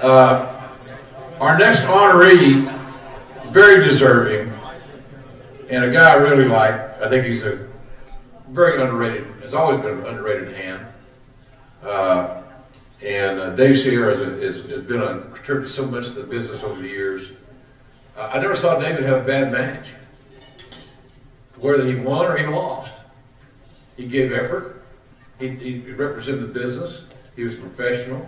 Our next honoree, very deserving, and a guy I really like. I think he's a very underrated, has always been an underrated hand. Dave Sierra has contributed so much to the business over the years. I never saw David have a bad match, whether he won or he lost. He gave effort. He represented the business. He was professional,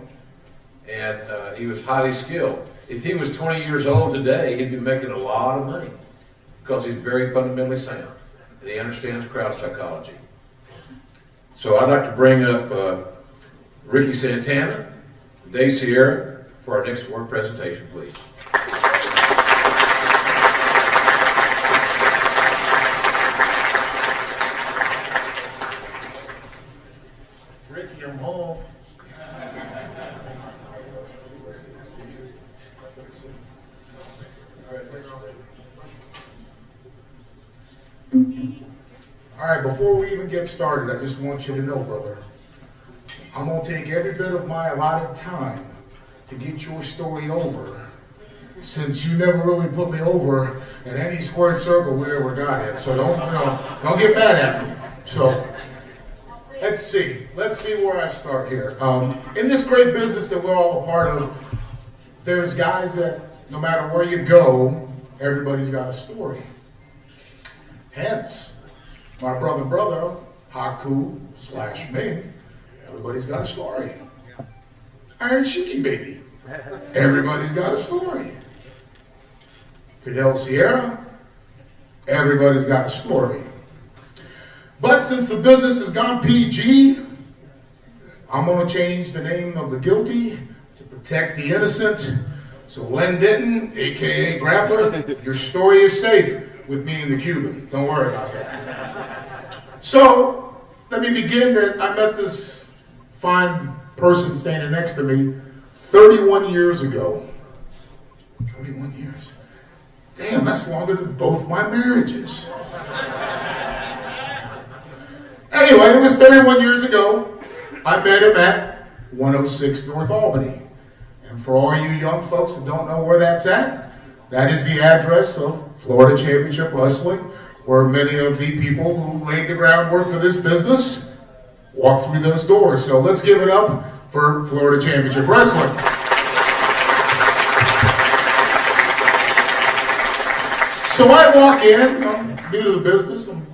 and he was highly skilled. If he was 20 years old today, he'd be making a lot of money because he's very fundamentally sound and he understands crowd psychology. So I'd like to bring up Ricky Santana, Dave Sierra for our next award presentation, please. Ricky, I'm home. All right, before we even get started, I just want you to know, brother, I'm going to take every bit of my allotted time to get your story over, since you never really put me over in any squared circle we ever got in. So don't get mad at me. So let's see where I start here. In this great business that we're all a part of, there's guys that no matter where you go, everybody's got a story. Hence, my brother, Haku/Ming, everybody's got a story. Iron Shiki baby, everybody's got a story. Fidel Sierra, everybody's got a story. But since the business has gone PG, I'm going to change the name of the guilty to protect the innocent. So Len Denton, aka Grappler, your story is safe with me and the Cuban. Don't worry about that. So let me begin that I met this fine person standing next to me 31 years ago. 31 years. Damn, that's longer than both my marriages. Anyway, it was 31 years ago. I met him at 106 North Albany. And for all you young folks that don't know where that's at, that is the address of Florida Championship Wrestling, where many of the people who laid the groundwork for this business walked through those doors. So let's give it up for Florida Championship Wrestling. So I walk in, I'm new to the business, I'm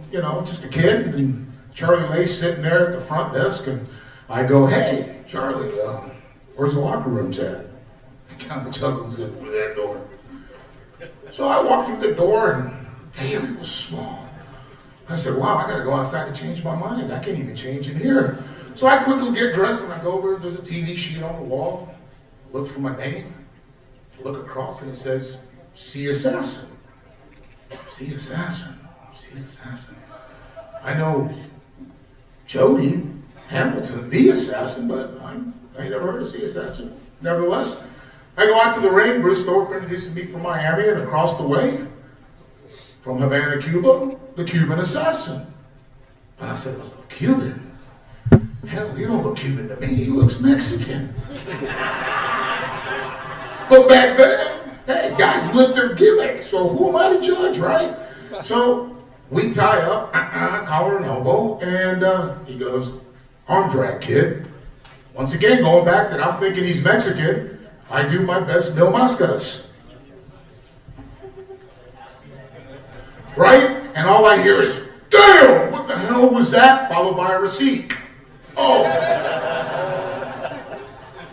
just a kid, and Charlie Lace sitting there at the front desk, and I go, "Hey, Charlie, where's the locker rooms at?" He kind of chuckles through that door. So I walked through the door, and damn, it was small. I said, "Wow, I gotta go outside to change my mind. I can't even change in here." So I quickly get dressed, and I go over, there's a TV sheet on the wall, look for my name, look across, and it says, C Assassin. C Assassin, C Assassin. I know Jody Hamilton, the Assassin, but I ain't never heard of C Assassin. Nevertheless, I go out to the ring. Bruce Thorpe introduces me from Miami, and across the way, from Havana, Cuba, the Cuban Assassin. And I said to myself, Cuban? Hell, he don't look Cuban to me. He looks Mexican. But back then, hey, guys lived their gimmick, so who am I to judge, right? So we tie up, collar and elbow, and he goes, "Arm drag, kid." Once again, going back that I'm thinking he's Mexican, I do my best Mil Mascaras. Right? And all I hear is, "Damn, what the hell was that?" Followed by a receipt. Oh.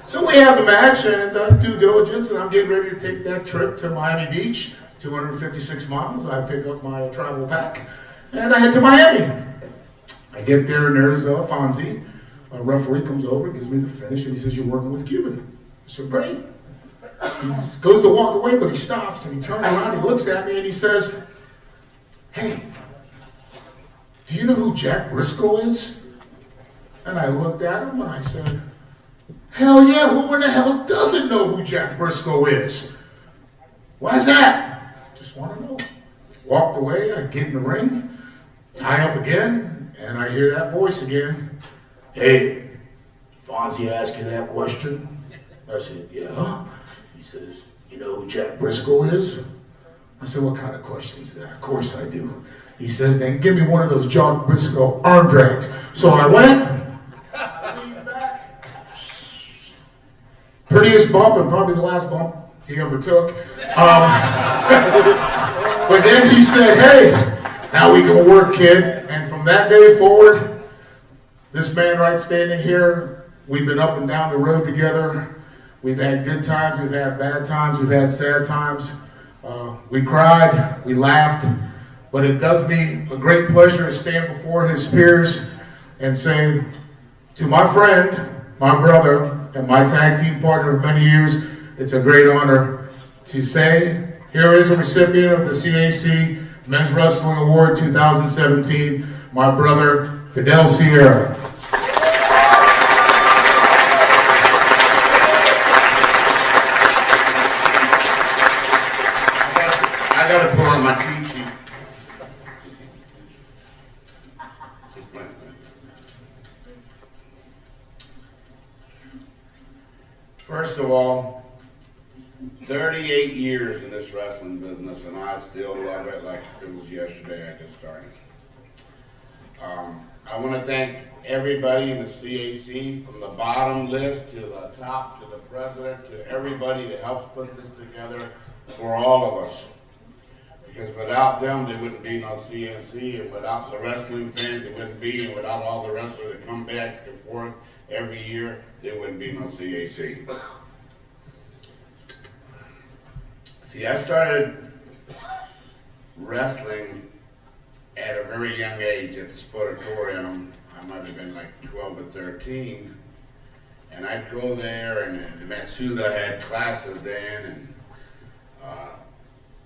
So we have the match and due diligence, and I'm getting ready to take that trip to Miami Beach, 256 miles. I pick up my travel pack, and I head to Miami. I get there, and there's Fonzie. A referee comes over, gives me the finish, and he says, "You're working with Cuban." I said, "Great." He goes to walk away, but he stops, and he turns around, he looks at me, and he says, "Hey, do you know who Jack Briscoe is?" And I looked at him, and I said, "Hell yeah, who in the hell doesn't know who Jack Briscoe is? Why's that?" "Just want to know." Walked away, I get in the ring, tie up again, and I hear that voice again. "Hey, Fonzie asked you that question?" I said, "Yeah." He says, you know who Jack Briscoe is? I said, what kind of question is that? Of course I do. He says, then give me one of those Jack Briscoe arm drags. So I went. Prettiest bump, and probably the last bump he ever took. But then he said, hey, now we can work, kid. And from that day forward, this man right standing here, we've been up and down the road together. We've had good times, we've had bad times, we've had sad times. We cried, we laughed, but it does me a great pleasure to stand before his peers and say, to my friend, my brother, and my tag team partner of many years, it's a great honor to say, here is a recipient of the C.A.C. Men's Wrestling Award 2017, my brother, Fidel Sierra. I gotta pull out my cheat sheet. First of all, 38 years in this wrestling business, and I still love it like it was yesterday I just started. I want to thank everybody in the C.A.C. from the bottom list to the top, to the president, to everybody that helps put this together for all of us. Because without them, there wouldn't be no C.A.C., and without the wrestling fans, there wouldn't be, and without all the wrestlers that come back and forth every year, there wouldn't be no C.A.C. See, I started wrestling at a very young age at the Sportatorium. I might have been like 12 or 13. And I'd go there, and Matsuda had classes then, and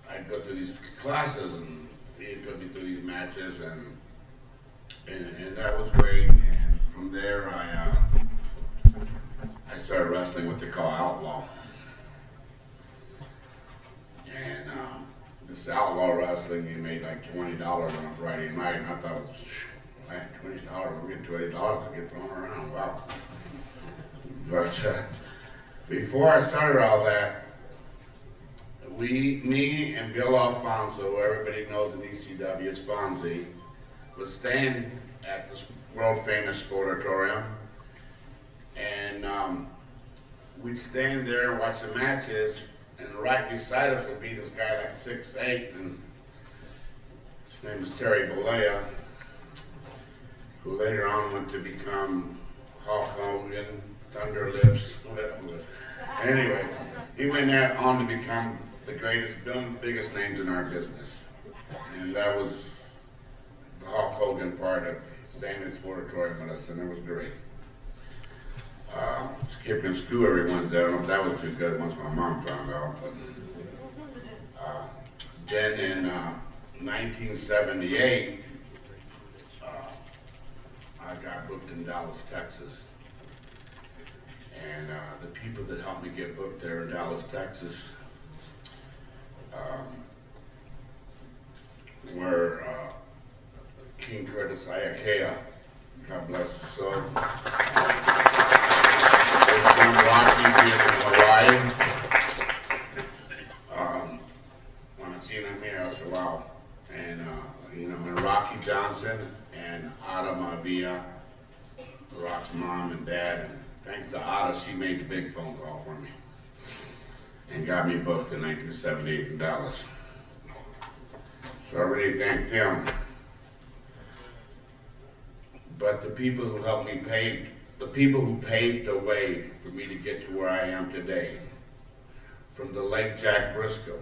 I'd go through these classes, and he'd put me through these matches, and that was great. And from there, I started wrestling what they call outlaw. And this outlaw wrestling, you made like $20 on a Friday night, and I thought, man, $20, I'm getting $20 to get thrown around, wow. But before I started all that, me and Bill Alfonso, who everybody knows in ECW as Fonzie, would stand at this world famous Sportatorium, and we'd stand there and watch the matches, and right beside us would be this guy like 6'8", and his name is Terry Bollea, who later on went to become Hulk Hogan, Thunder Lips, whatever. Anyway, he went on to become the greatest, biggest names in our business. And that was the Hulk Hogan part of standing in the Sportatorium with us, and it was great. Skip and Screw every Wednesday. I don't know if that was too good once my mom found out. But then in 1978, I got booked in Dallas, Texas. And the people that helped me get booked there in Dallas, Texas were King Curtis Ayakea, God bless his soul. His son Rocky being in Hawaii. When I seen him here, I said, wow. And and Rocky Johnson and Ada Mavia, Rock's mom and dad, and thanks to Ada, she made the big phone call for me and got me booked in 1978 in Dallas. So I really thank them. But the people who helped me pave, the people who paved the way for me to get to where I am today, from the late Jack Briscoe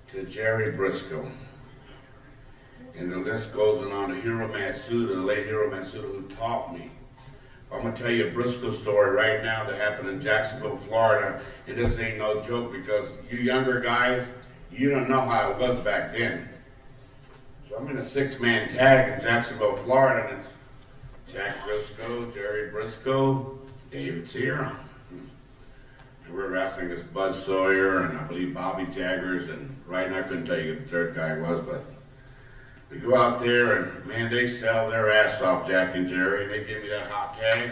to Jerry Briscoe, and the list goes on to Hiro Matsuda, the late Hiro Matsuda, who taught me. I'm gonna tell you a Briscoe story right now that happened in Jacksonville, Florida, and this ain't no joke because you younger guys, you don't know how it was back then. So I'm in a 6-man tag in Jacksonville, Florida, and it's Jack Briscoe, Jerry Briscoe, David Sierra. And we're wrestling as Bud Sawyer and I believe Bobby Jaggers, and right now I couldn't tell you who the third guy was, but we go out there and man, they sell their ass off, Jack and Jerry, and they give me that hot tag,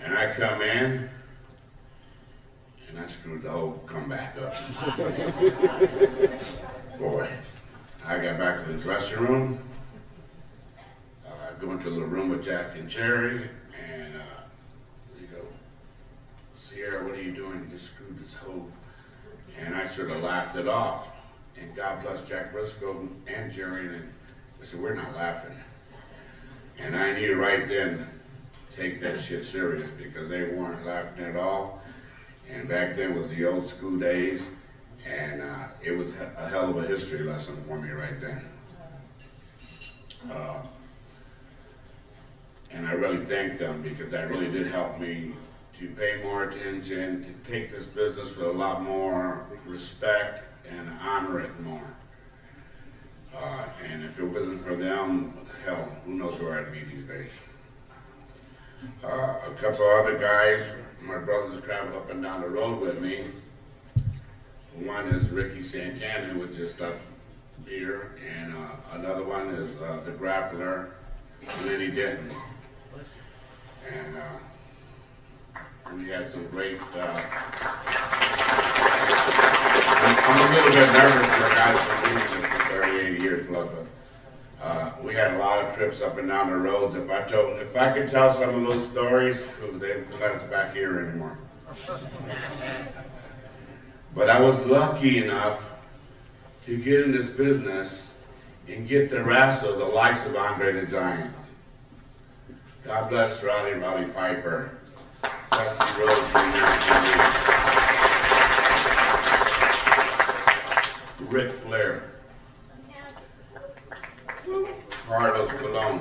and I come in, and I screwed the whole comeback up. Boy, I got back to the dressing room, go into the little room with Jack and Jerry, and they go, Sierra, what are you doing? You just screwed this whole, and I sort of laughed it off. And God bless Jack Briscoe and Jerry, and I said, we're not laughing. And I knew right then, take that shit serious, because they weren't laughing at all. And back then was the old school days, and it was a hell of a history lesson for me right then. And I really thank them, because that really did help me to pay more attention, to take this business with a lot more respect and honor it more. And if it wasn't for them, hell, who knows where I'd be these days. A couple other guys, my brothers travel up and down the road with me. One is Ricky Santana, who was just up here, and another one is the grappler, Lenny Denton. And we had some great, I'm a little bit nervous for guys who've been doing this for 38 years plus, but we had a lot of trips up and down the roads. If I could tell some of those stories, they wouldn't let us back here anymore. But I was lucky enough to get in this business and get to wrestle the likes of Andre the Giant. God bless Roddy Piper, Dusty Rhodes, Ric Flair, Carlos Colon,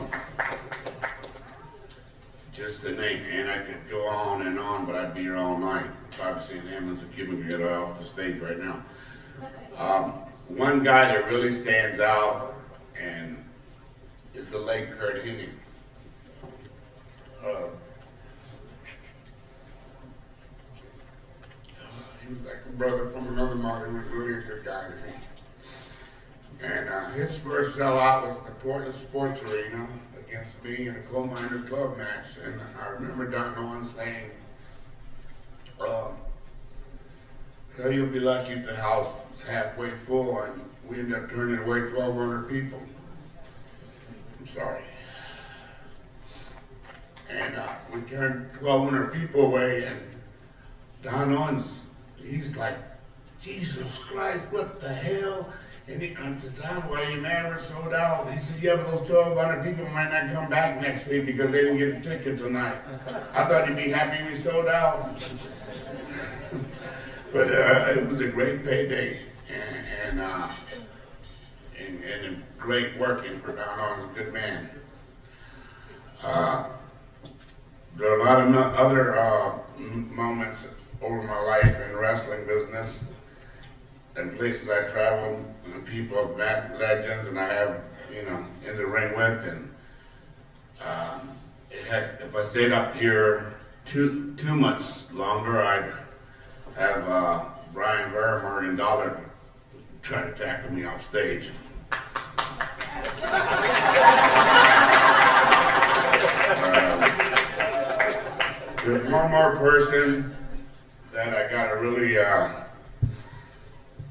just the name, and I could go on and on, but I'd be here all night. Probably St. Amman's and Cuban can get off the stage right now. One guy that really stands out and is the late Kurt Hennig. He was like a brother from another mother. He was really a good guy to me. And his first sellout was at the Portland Sports Arena against me in a coal miners club match. And I remember Don Owen saying, you'll be lucky if the house is halfway full, and we ended up turning away 1,200 people. I'm sorry. And we turned 1,200 people away, and Don Owens, he's like, Jesus Christ, what the hell? And I said, Don, why are you mad we're sold out? He said, yeah, but those 1,200 people might not come back next week because they didn't get a ticket tonight. I thought he'd be happy we sold out. But it was a great payday, and great working for Don Owens, a good man. There are a lot of other moments over my life in the wrestling business and places I traveled and people have met legends and I have, in the ring with. And if I stayed up here too much longer, I'd have Brian Vermeer and Dollar try to tackle me off stage. There's one more person that I gotta really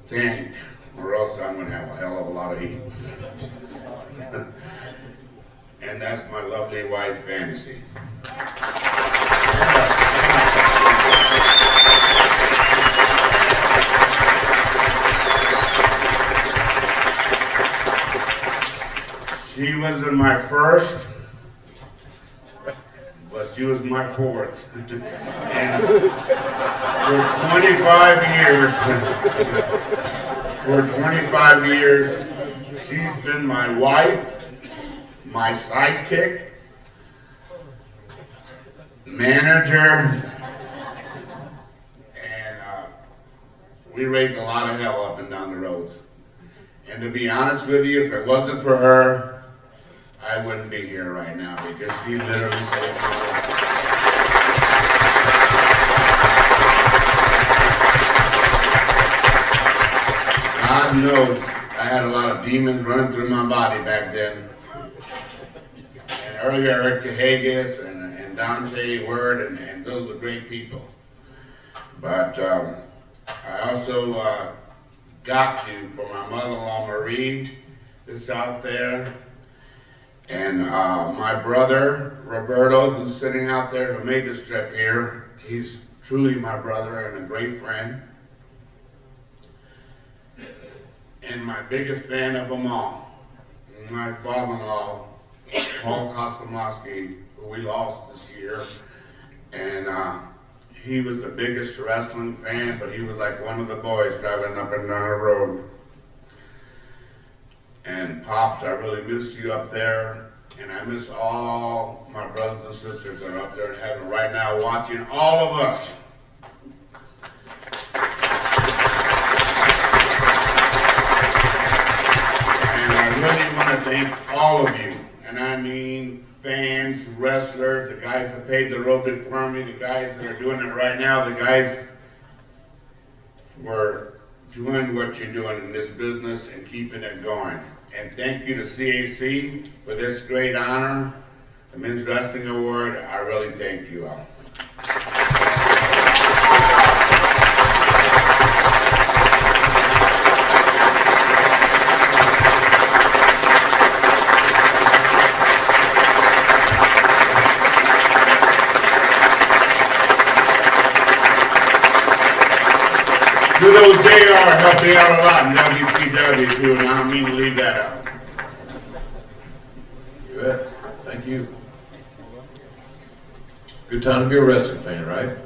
thank, or else I'm gonna have a hell of a lot of heat. And that's my lovely wife, Fantasy. She was in my first, but she was my fourth. And for 25 years, she's been my wife, my sidekick, manager, and we raised a lot of hell up and down the roads. And to be honest with you, if it wasn't for her, I wouldn't be here right now, because she literally saved my life. God knows I had a lot of demons running through my body back then. And earlier I heard Cahagas and Dante Word, and those were great people. But I also got to, for my mother-in-law Marie, that's out there, and my brother Roberto, who's sitting out there, who made this trip here. He's truly my brother and a great friend. And my biggest fan of them all, my father-in-law, Paul Kostomowski, who we lost this year. And he was the biggest wrestling fan, but he was like one of the boys driving up and down the road. And Pops, I really miss you up there. And I miss all my brothers and sisters that are up there in heaven right now watching all of us. And I really want to thank all of you. And I mean fans, wrestlers, the guys that paid the road bid for me, the guys that are doing it right now, the guys for doing what you're doing in this business and keeping it going. And thank you to C.A.C. for this great honor, the Men's Wrestling Award. I really thank you all. Good old JR helped me out a lot in WCW too, and I don't mean to leave that out. You bet. Thank you. Good time to be a wrestling fan, right?